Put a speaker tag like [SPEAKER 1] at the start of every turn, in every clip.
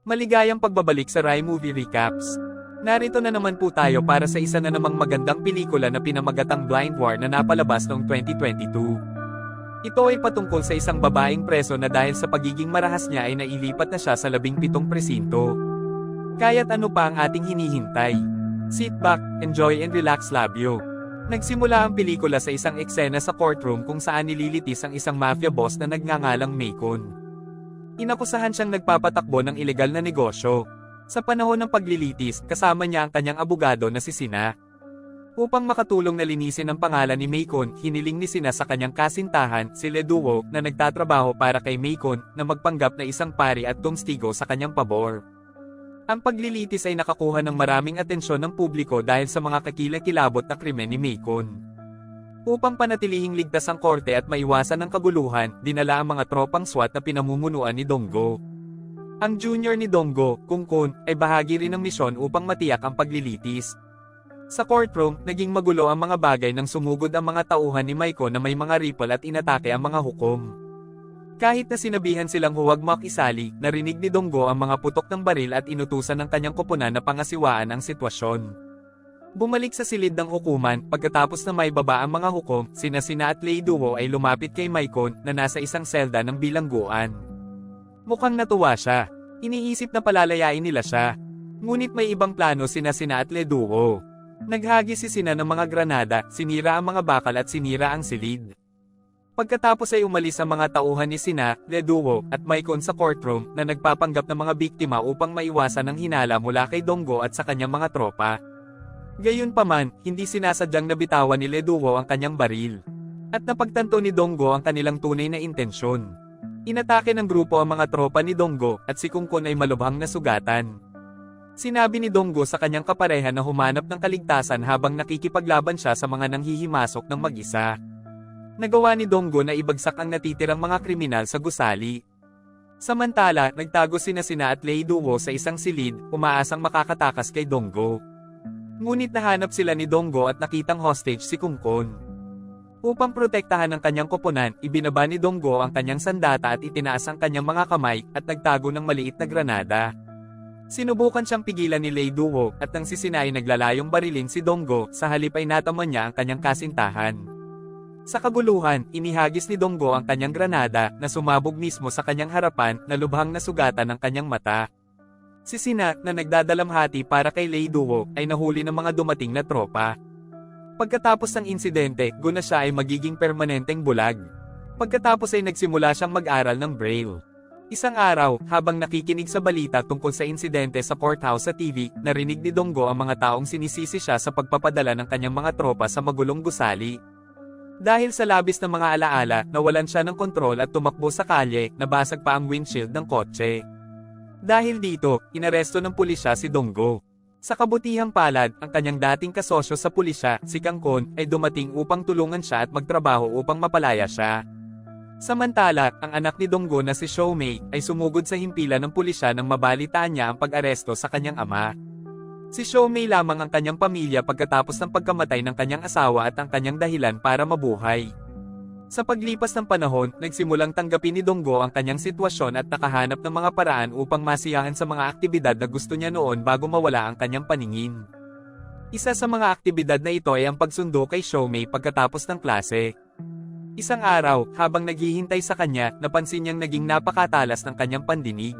[SPEAKER 1] Maligayang pagbabalik sa Rai Movie Recaps. Narito na naman po tayo para sa isa na namang magandang pelikula na pinamagatang Blind War na napalabas noong 2022. Ito ay patungkol sa isang babaeng preso na dahil sa pagiging marahas niya ay nailipat na siya sa 17 presinto. Kaya't ano pa ang ating hinihintay? Sit back, enjoy and relax labyo. Nagsimula ang pelikula sa isang eksena sa courtroom kung saan nililitis ang isang mafia boss na nagngangalang Macon. Inakusahan siyang nagpapatakbo ng ilegal na negosyo. Sa panahon ng paglilitis, kasama niya ang kanyang abogado na si Sina. Upang makatulong na linisin ang pangalan ni Macon, hiniling ni Sina sa kanyang kasintahan, si Leduo, na nagtatrabaho para kay Macon, na magpanggap na isang pari at tungstigo sa kanyang pabor. Ang paglilitis ay nakakuha ng maraming atensyon ng publiko dahil sa mga kakilakilabot na krimen ni Macon. Upang panatilihing ligtas ang korte at maiwasan ang kaguluhan, dinala ang mga tropang SWAT na pinamumunuan ni Donggo. Ang junior ni Donggo, Kung Kun, ay bahagi rin ng misyon upang matiyak ang paglilitis. Sa courtroom, naging magulo ang mga bagay nang sumugod ang mga tauhan ni Maiko na may mga ripple at inatake ang mga hukom. Kahit na sinabihan silang huwag makisali, narinig ni Donggo ang mga putok ng baril at inutusan ng kanyang koponan na pangasiwaan ang sitwasyon. Bumalik sa silid ng hukuman, pagkatapos na may baba ang mga hukom, sina Sina at Leduo ay lumapit kay Maicon na nasa isang selda ng bilangguan. Mukhang natuwa siya. Iniisip na palalayain nila siya. Ngunit may ibang plano sina Sina at Leduo. Naghagis si Sina ng mga granada, sinira ang mga bakal at sinira ang silid. Pagkatapos ay umalis ang mga tauhan ni Sina, Leduo, at Maicon sa courtroom na nagpapanggap ng mga biktima upang maiwasan ang hinala mula kay Donggo at sa kanyang mga tropa. Gayunpaman, hindi sinasadyang nabitawan ni Leduo ang kanyang baril. At napagtanto ni Donggo ang kanilang tunay na intensyon. Inatake ng grupo ang mga tropa ni Donggo at si Kung Kun ay malubhang nasugatan. Sinabi ni Donggo sa kanyang kapareha na humanap ng kaligtasan habang nakikipaglaban siya sa mga nanghihimasok ng mag-isa. Nagawa ni Donggo na ibagsak ang natitirang mga kriminal sa gusali. Samantala, nagtago sina Sina at Leduo sa isang silid, umaasang makakatakas kay Donggo. Ngunit nahanap sila ni Donggo at nakitang hostage si Kung Kun. Upang protektahan ang kanyang koponan, ibinaba ni Donggo ang kanyang sandata at itinaas ang kanyang mga kamay at nagtago ng maliit na granada. Sinubukan siyang pigilan ni Leduo at nang si Sina ay naglalayong barilin si Donggo, sa halip ay nataman niya ang kanyang kasintahan. Sa kaguluhan, inihagis ni Donggo ang kanyang granada na sumabog mismo sa kanyang harapan na lubhang nasugatan ang kanyang mata. Si Sina, na nagdadalamhati para kay Leduo, ay nahuli ng mga dumating na tropa. Pagkatapos ng insidente, guna siya ay magiging permanenteng bulag. Pagkatapos ay nagsimula siyang mag-aral ng Braille. Isang araw, habang nakikinig sa balita tungkol sa insidente sa courthouse sa TV, narinig ni Donggo ang mga taong sinisisi siya sa pagpapadala ng kanyang mga tropa sa magulong gusali. Dahil sa labis na mga alaala, nawalan siya ng kontrol at tumakbo sa kalye, nabasag pa ang windshield ng kotse. Dahil dito, inaresto ng pulisya si Donggo. Sa kabutihang palad, ang kanyang dating kasosyo sa pulisya, si Kang Kun, ay dumating upang tulungan siya at magtrabaho upang mapalaya siya. Samantala, ang anak ni Donggo na si Shoumei, ay sumugod sa himpilan ng pulisya nang mabalitaan niya ang pag-aresto sa kanyang ama. Si Shoumei lamang ang kanyang pamilya pagkatapos ng pagkamatay ng kanyang asawa at ang kanyang dahilan para mabuhay. Sa paglipas ng panahon, nagsimulang tanggapin ni Donggo ang kanyang sitwasyon at nakahanap ng mga paraan upang masiyahan sa mga aktibidad na gusto niya noon bago mawala ang kanyang paningin. Isa sa mga aktibidad na ito ay ang pagsundo kay Shoumei pagkatapos ng klase. Isang araw, habang naghihintay sa kanya, napansin niyang naging napakatalas ng kanyang pandinig.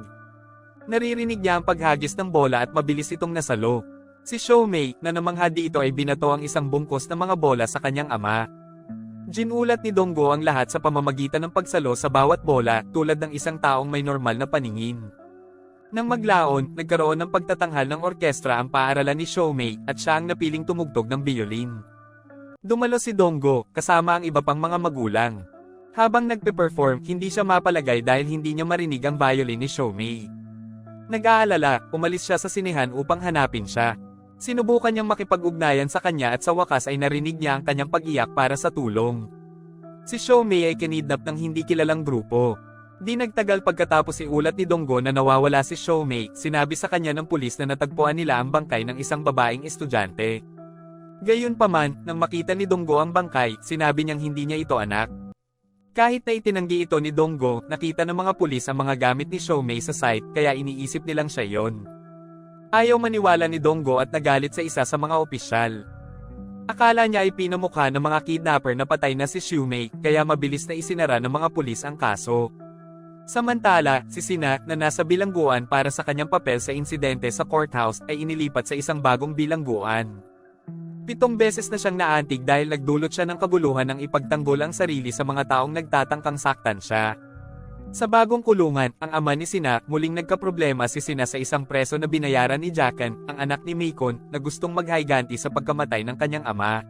[SPEAKER 1] Naririnig niya ang paghagis ng bola at mabilis itong nasalo. Si Shoumei, na namangha dito ay binato ang isang bungkos ng mga bola sa kanyang ama. Ginulat ni Donggo ang lahat sa pamamagitan ng pagsalo sa bawat bola, tulad ng isang taong may normal na paningin. Nang maglaon, nagkaroon ng pagtatanghal ng orkestra ang paaralan ni Shoumei, at siya ang napiling tumugtog ng biolin. Dumalo si Donggo, kasama ang iba pang mga magulang. Habang nagpe-perform, hindi siya mapalagay dahil hindi niya marinig ang violin ni Shoumei. Nag-aalala, umalis siya sa sinehan upang hanapin siya. Sinubukan niyang makipag-ugnayan sa kanya at sa wakas ay narinig niya ang kanyang pag-iyak para sa tulong. Si Shoumei ay kinidnap ng hindi kilalang grupo. Di nagtagal pagkatapos iulat ni Donggo na nawawala si Shoumei, sinabi sa kanya ng pulis na natagpuan nila ang bangkay ng isang babaeng estudyante. Gayunpaman, nang makita ni Donggo ang bangkay, sinabi niyang hindi niya ito anak. Kahit na itinanggi ito ni Donggo, nakita ng mga pulis ang mga gamit ni Xiaomei sa site kaya iniisip nilang siya yon. Ayaw maniwala ni Donggo at nagalit sa isa sa mga opisyal. Akala niya ay pinamukha ng mga kidnapper na patay na si Xiaomei kaya mabilis na isinara ng mga pulis ang kaso. Samantala, si Sina na nasa bilangguan para sa kanyang papel sa insidente sa courthouse ay inilipat sa isang bagong bilangguan. 7 beses na siyang naantig dahil nagdulot siya ng kaguluhan ng ipagtanggol ang sarili sa mga taong nagtatangkang saktan siya. Sa bagong kulungan, ang ama ni Sina, muling nagkaproblema si Sina sa isang preso na binayaran ni Jacan, ang anak ni Mikon, na gustong maghayganti sa pagkamatay ng kanyang ama.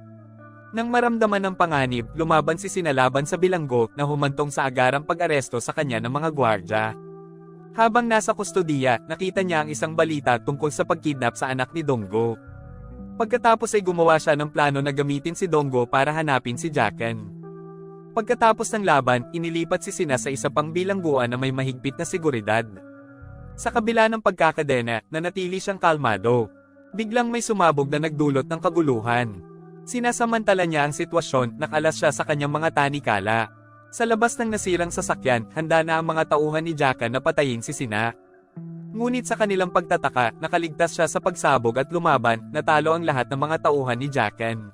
[SPEAKER 1] Nang maramdaman ng panganib, lumaban si Sina laban sa bilanggo na humantong sa agarang pag-aresto sa kanya ng mga gwardya. Habang nasa kustodiya, nakita niya ang isang balita tungkol sa pagkidnap sa anak ni Donggo. Pagkatapos ay gumawa siya ng plano na gamitin si Donggo para hanapin si Jacan. Pagkatapos ng laban, inilipat si Sina sa isa pang bilangguan na may mahigpit na seguridad. Sa kabila ng pagkakadena, nanatili siyang kalmado. Biglang may sumabog na nagdulot ng kaguluhan. Sinasamantala niya ang sitwasyon, nakalas siya sa kanyang mga tanikala. Sa labas ng nasirang sasakyan, handa na ang mga tauhan ni Jacan na patayin si Sina. Ngunit sa kanilang pagtataka, nakaligtas siya sa pagsabog at lumaban, natalo ang lahat ng mga tauhan ni Jacan.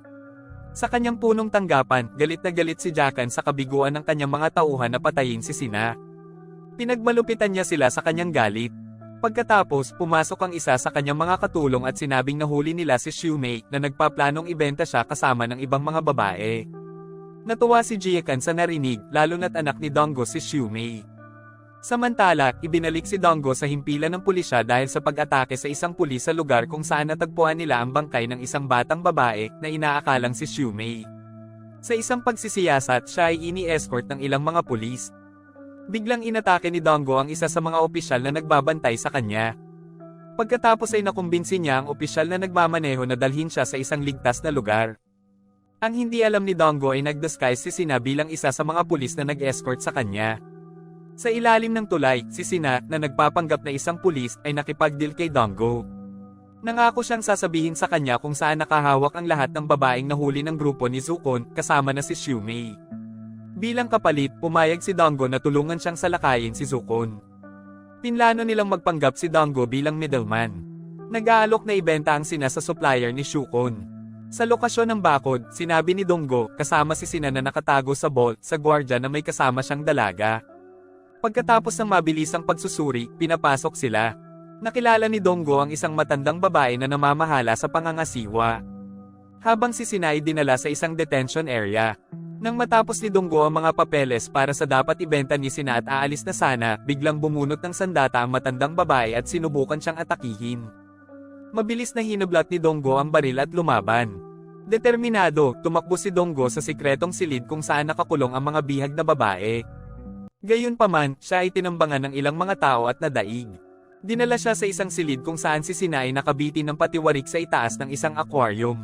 [SPEAKER 1] Sa kanyang punong tanggapan, galit na galit si Jacan sa kabiguan ng kanyang mga tauhan na patayin si Sina. Pinagmalupitan niya sila sa kanyang galit. Pagkatapos, pumasok ang isa sa kanyang mga katulong at sinabing nahuli nila si Xiaomei na nagpaplanong ibenta siya kasama ng ibang mga babae. Natuwa si Jacan sa narinig, lalo na't anak ni Donggo si Xiaomei. Samantala, ibinalik si Donggo sa himpilan ng pulisya dahil sa pag-atake sa isang pulis sa lugar kung saan natagpuan nila ang bangkay ng isang batang babae na inaakalang si Xiaomei. Sa isang pagsisiyasat, siya ay ini-escort ng ilang mga pulis. Biglang inatake ni Donggo ang isa sa mga opisyal na nagbabantay sa kanya. Pagkatapos ay nakumbinsi niya ang opisyal na nagmamaneho na dalhin siya sa isang ligtas na lugar. Ang hindi alam ni Donggo ay nag-disguise si Sina bilang isa sa mga pulis na nag-escort sa kanya. Sa ilalim ng tulay, si Sina, na nagpapanggap na isang pulis, ay nakipag-deal kay Donggo. Nangako siyang sasabihin sa kanya kung saan nakahawak ang lahat ng babaeng nahuli ng grupo ni Zukon, kasama na si Xiaomei. Bilang kapalit, pumayag si Donggo na tulungan siyang salakayin si Zukon. Pinlano nilang magpanggap si Donggo bilang middleman. Nag-aalok na ibenta ang Sina sa supplier ni Zukon. Sa lokasyon ng bakod, sinabi ni Donggo, kasama si Sina na nakatago sa vault, sa gwardya na may kasama siyang dalaga. Pagkatapos ng mabilisang pagsusuri, pinapasok sila. Nakilala ni Donggo ang isang matandang babae na namamahala sa pangangasiwa. Habang si Sina ay dinala sa isang detention area. Nang matapos ni Donggo ang mga papeles para sa dapat ibenta ni Sina at aalis na sana, biglang bumunot ng sandata ang matandang babae at sinubukan siyang atakihin. Mabilis na hinublat ni Donggo ang baril at lumaban. Determinado, tumakbo si Donggo sa sikretong silid kung saan nakakulong ang mga bihag na babae. Gayunpaman, siya ay tinambangan ng ilang mga tao at nadaig. Dinala siya sa isang silid kung saan si Sina ay nakabitin ng patiwarik sa itaas ng isang aquarium.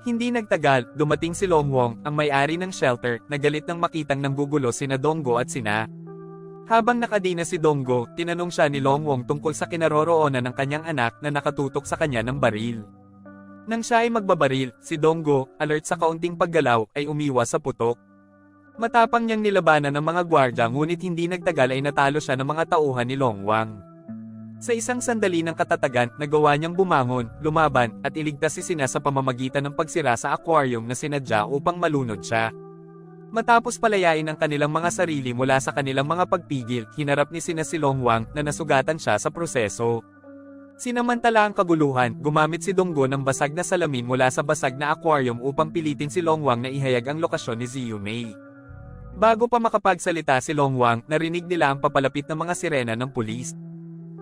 [SPEAKER 1] Hindi nagtagal, dumating si Longwong, ang may-ari ng shelter, na galit nang makitang nanggugulo sina Donggo at Sina. Habang nakadina si Donggo, tinanong siya ni Longwong tungkol sa kinaroroonan ng kanyang anak na nakatutok sa kanya ng baril. Nang siya ay magbabaril, si Donggo, alert sa kaunting paggalaw, ay umiwas sa putok. Matapang niyang nilabanan ng mga gwardya ngunit hindi nagtagal ay natalo siya ng mga tauhan ni Longwang. Sa isang sandali ng katatagan, nagawa niyang bumangon, lumaban, at iligtas si Sina sa pamamagitan ng pagsira sa aquarium na sinadya upang malunod siya. Matapos palayain ang kanilang mga sarili mula sa kanilang mga pagpigil, hinarap ni Sina si Longwang na nasugatan siya sa proseso. Sinamantala ang kaguluhan, gumamit si Donggo ng basag na salamin mula sa basag na aquarium upang pilitin si Longwang na ihayag ang lokasyon ni Xiaomei. Bago pa makapagsalita si Longwang, narinig nila ang papalapit ng mga sirena ng pulis.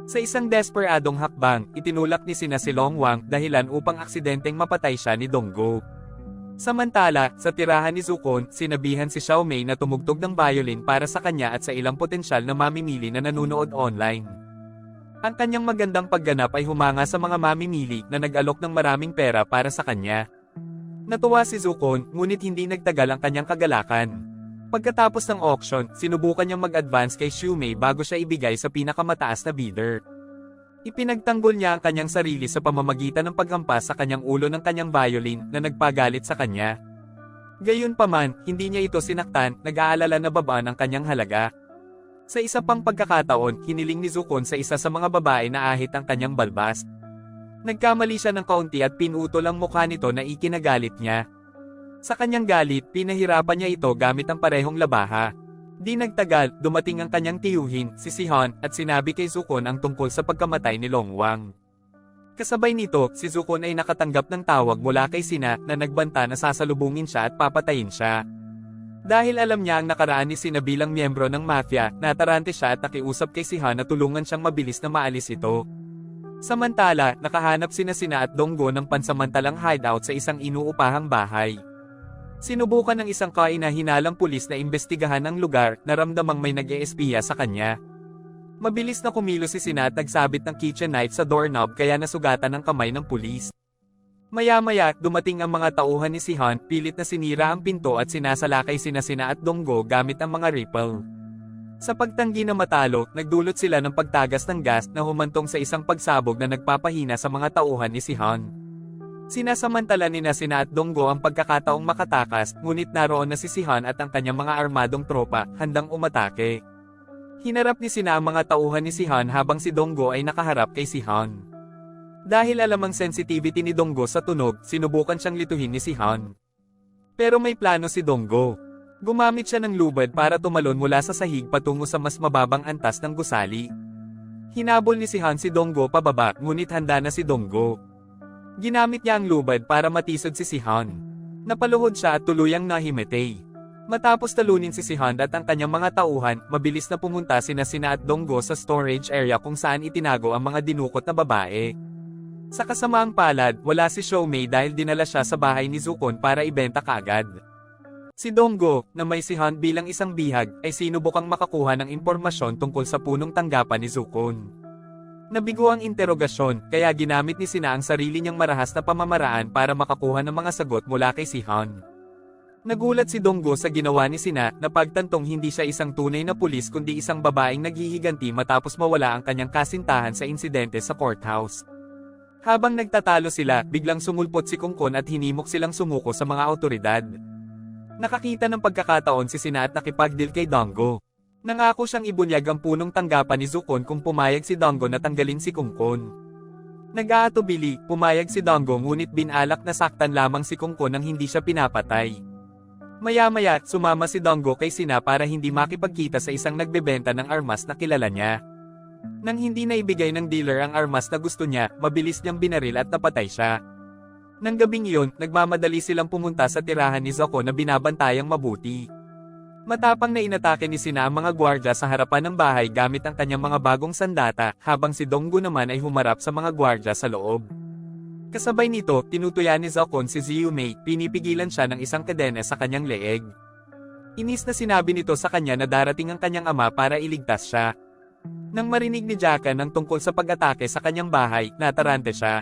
[SPEAKER 1] Sa isang desperadong hakbang, itinulak ni Sina si Longwang dahilan upang aksidenteng mapatay siya ni Donggo. Samantala, sa tirahan ni Zukon, sinabihan si Xiaomei na tumugtog ng violin para sa kanya at sa ilang potensyal na mamimili na nanonood online. Ang kanyang magandang pagganap ay humanga sa mga mamimili na nag-alok ng maraming pera para sa kanya. Natuwa si Zukon, ngunit hindi nagtagal ang kanyang kagalakan. Pagkatapos ng auction, sinubukan niyang mag-advance kay Xiaomei bago siya ibigay sa pinakamataas na bidder. Ipinagtanggol niya ang kanyang sarili sa pamamagitan ng paghampas sa kanyang ulo ng kanyang violin na nagpagalit sa kanya. Gayunpaman, hindi niya ito sinaktan, nag-aalala na babaan ang kanyang halaga. Sa isa pang pagkakataon, hiniling ni Zukon sa isa sa mga babae na ahit ang kanyang balbas. Nagkamali siya ng kaunti at pinutol ang mukha nito na ikinagalit niya. Sa kanyang galit, pinahirapan niya ito gamit ang parehong labaha. Di nagtagal, dumating ang kanyang tiyuhin, si Sihon, at sinabi kay Zukon ang tungkol sa pagkamatay ni Longwang. Kasabay nito, si Zukon ay nakatanggap ng tawag mula kay Sina na nagbanta na sasalubungin siya at papatayin siya. Dahil alam niya ang nakaraan ni Sina bilang miyembro ng mafia, natarante siya at nakiusap kay Sihon na tulungan siyang mabilis na maalis ito. Samantala, nakahanap sina Sina at Donggo ng pansamantalang hideout sa isang inuupahang bahay. Sinubukan ng isang kainahinalang pulis na imbestigahan ang lugar, naramdamang may nag-eespiya sa kanya. Mabilis na kumilos si Sina at nagsabit ng kitchen knife sa doorknob kaya nasugatan ang kamay ng pulis. Maya-maya, dumating ang mga tauhan ni Sihon, pilit na sinira ang pinto at sinasalakay sina Sina at Donggo gamit ang mga rifle. Sa pagtanggi na matalo, nagdulot sila ng pagtagas ng gas na humantong sa isang pagsabog na nagpapahina sa mga tauhan ni Sihon. Sinasamantala ni Sina at Donggo ang pagkakataong makatakas, ngunit naroon na si Sihon at ang kanyang mga armadong tropa, handang umatake. Hinarap ni Sina ang mga tauhan ni Sihon habang si Donggo ay nakaharap kay Sihon. Dahil alam ang sensitivity ni Donggo sa tunog, sinubukan siyang lituhin ni Sihon. Pero may plano si Donggo. Gumamit siya ng lubad para tumalon mula sa sahig patungo sa mas mababang antas ng gusali. Hinabol ni Sihon si Donggo pababa, ngunit handa na si Donggo. Ginamit niya ang lubad para matisod si Sihon. Napaluhod siya at tuluyang nahimatay. Matapos talunin si Sihon at ang kanyang mga tauhan, mabilis na pumunta sina Sina at Donggo sa storage area kung saan itinago ang mga dinukot na babae. Sa kasamaang palad, wala si Shoumei dahil dinala siya sa bahay ni Zukon para ibenta kaagad. Si Donggo, na may Sihon bilang isang bihag, ay sinubukang makakuha ng impormasyon tungkol sa punong tanggapan ni Zukon. Nabigo ang interogasyon, kaya ginamit ni Sina ang sarili niyang marahas na pamamaraan para makakuha ng mga sagot mula kay Sihon. Nagulat si Donggo sa ginawa ni Sina na pagtantong hindi siya isang tunay na pulis kundi isang babaeng naghihiganti matapos mawala ang kanyang kasintahan sa insidente sa courthouse. Habang nagtatalo sila, biglang sumulpot si Kungkon at hinimok silang sumuko sa mga awtoridad. Nakakita ng pagkakataon si Sina at nakipagdeal kay Donggo. Nangako siyang ibunyag ang punong tanggapan ni Zukon kung pumayag si Donggo na tanggalin si Kungkon. Nag-aatubili, pumayag si Donggo ngunit binalak na saktan lamang si Kungkon nang hindi siya pinapatay. Maya-maya, sumama si Donggo kay Sina para hindi makipagkita sa isang nagbebenta ng armas na kilala niya. Nang hindi na ibigay ng dealer ang armas na gusto niya, mabilis niyang binaril at napatay siya. Nang gabing iyon, nagmamadali silang pumunta sa tirahan ni Zukon na binabantayang mabuti. Matapang na inatake ni Sina ang mga gwardya sa harapan ng bahay gamit ang kanyang mga bagong sandata, habang si Donggo naman ay humarap sa mga gwardya sa loob. Kasabay nito, tinutuya ni Zukon si Ziumei, pinipigilan siya ng isang kadena sa kanyang leeg. Inis na sinabi nito sa kanya na darating ang kanyang ama para iligtas siya. Nang marinig ni Jakan ang tungkol sa pag-atake sa kanyang bahay, natarante siya.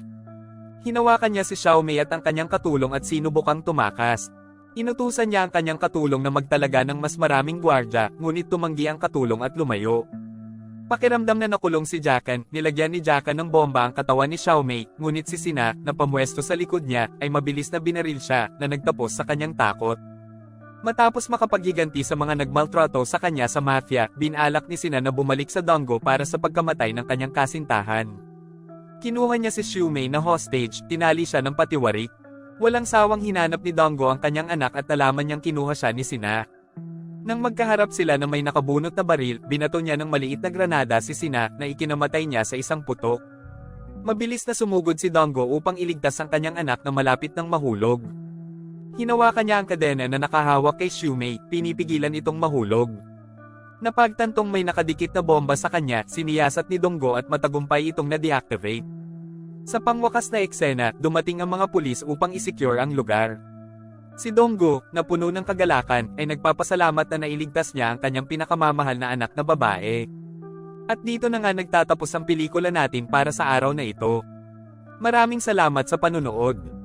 [SPEAKER 1] Hinawakan niya si Xiaomei at ang kanyang katulong at sinubukang tumakas. Inutusan niya ang kanyang katulong na magtalaga ng mas maraming gwardya, ngunit tumanggi ang katulong at lumayo. Pakiramdam na nakulong si Jakan, nilagyan ni Jakan ng bomba ang katawan ni Xiaomei, ngunit si Sina, na pamwesto sa likod niya, ay mabilis na binaril siya, na nagtapos sa kanyang takot. Matapos makapaghiganti sa mga nagmaltrato sa kanya sa mafia, binalak ni Sina na bumalik sa Donggo para sa pagkamatay ng kanyang kasintahan. Kinuha niya si Xiumei na hostage, tinali siya ng patiwarik. Walang sawang hinanap ni Donggo ang kanyang anak at nalaman niyang kinuha siya ni Sina. Nang magkaharap sila na may nakabunot na baril, binato niya ng maliit na granada si Sina na ikinamatay niya sa isang putok. Mabilis na sumugod si Donggo upang iligtas ang kanyang anak na malapit ng mahulog. Hinawakan niya ang kadena na nakahawak kay Xiumei, pinipigilan itong mahulog. Napagtantong may nakadikit na bomba sa kanya, siniyasat ni Donggo at matagumpay itong na-deactivate. Sa pangwakas na eksena, dumating ang mga pulis upang isecure ang lugar. Si Donggo, na puno ng kagalakan, ay nagpapasalamat na nailigtas niya ang kanyang pinakamamahal na anak na babae. At dito na nga nagtatapos ang pelikula natin para sa araw na ito. Maraming salamat sa panunood.